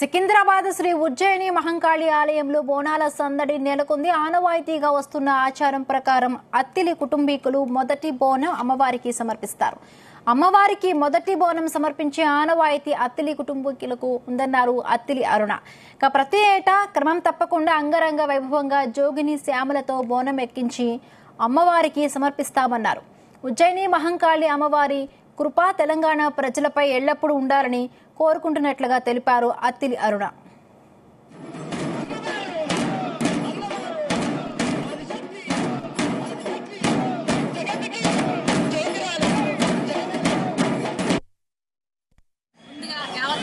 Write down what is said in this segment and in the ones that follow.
సికింద్రాబాద్ శ్రీ ఉజ్జయిని మహంకాళి ఆలయంలో బోనాల సందడి నెలకొంది. ఆనవాయితీగా వస్తున్న ఆచారం ప్రకారం అత్తిలి కుటుంబీకులు మొదటి బోనం అమ్మవారికి సమర్పిస్తారు. అమ్మవారికి మొదటి బోనం సమర్పించే ఆనవాయితీ అత్తిలి కుటుంబీకులకు ఉందన్నారు అత్తిలి అరుణ. ప్రతి ఏటా క్రమం తప్పకుండా అంగరంగ వైభవంగా జోగిని శ్యామలతో బోనం ఎక్కించి అమ్మవారికి సమర్పిస్తామన్నారు. ఉజ్జయిని మహంకాళి అమ్మవారి కృప తెలంగాణ ప్రజలపై ఎల్లప్పుడూ ఉండాలని కోరుకుంటున్నట్లుగా తెలిపారు అత్తిలి అరుణ.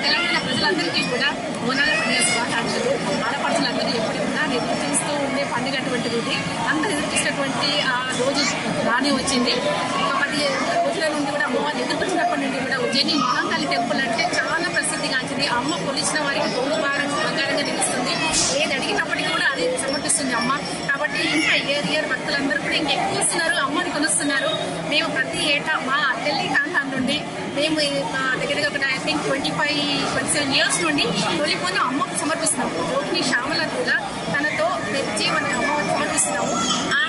తెలంగాణ ప్రజలందరికీ కూడా బోనాల పండుగ శుభాకాంక్షలు. ఆడపడుచులందరూ ఎప్పుడు కూడా ఎదురు చూస్తూ ఉండే పండుగ అటువంటిది ఇది. అందరూ ఎదురు చూసినటువంటి ఆ రోజు రాని వచ్చింది. ఒక 10 రోజుల నుండి కూడా అమ్మవారు ఎదుర్కొచ్చినప్పటి నుండి కూడా ఉజ్జయిని మహంకాళి టెంపుల్ అంటే చాలా ప్రసిద్ధిగాంచింది. అమ్మ కొలిచిన వారికి తోడు బంగారంగా నిలుస్తుంది. ఏది అడిగినప్పటికీ కూడా అది సమర్పిస్తుంది అమ్మ. కాబట్టి ఇంకా ఇయర్ భక్తులందరూ కూడా ఇంకా ఎక్కువ వస్తున్నారు, అమ్మని కొలుస్తున్నారు. మేము ప్రతి ఏటా మా అత్తిలి ప్రాంతం నుండి మేము దగ్గరగా ఒక ఐ థింక్ 25-27 ఇయర్స్ నుండి తొలిపోని అమ్మకు సమర్పిస్తున్నాము. జోగిని శ్యామల కూడా తనతో తెచ్చి మన అమ్మవారికి సమర్పిస్తున్నాము. ఆ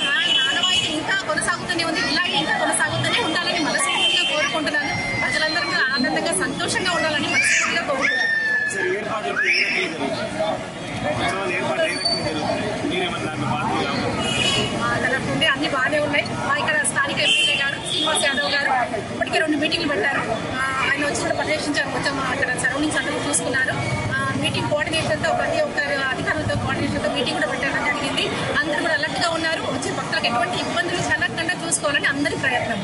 ఆనవాయితీ ఇంకా కొనసాగుతూనే ఉంది. ఇలాగే ఇంకా కొనసాగుతూనే ఉండాలని మనస్ఫూర్తిగా కోరుకుంటున్నాను. ప్రజలందరూ కూడా ఆనందంగా సంతోషంగా ఉండాలని మనస్ఫూర్తిగా కోరుకుంటున్నాను. తరఫు నుండి అన్ని బాగానే ఉన్నాయి. ఇక్కడ స్థానిక ఎమ్మెల్యే గారు శ్రీనివాస్ యాదవ్ గారు ఇప్పటికే 2 మీటింగ్లు పెట్టారు. ఆయన వచ్చి కూడా పర్యవేక్షించారు. కొంచెం అక్కడ సరౌండింగ్స్ అందరూ చూసుకున్నారు. మీటింగ్ కోఆర్డినేటర్తో ప్రతి ఒక్కరు అధికారులతో కోఆర్డినేటర్తో మీటింగ్ కూడా పెట్టడం జరిగింది. అందరూ కూడా అలర్ట్ గా ఉన్నారు. వచ్చే భక్తులకు ఎటువంటి ఇబ్బందులు కలగకుండా చూసుకోవాలని అందరి ప్రయత్నం.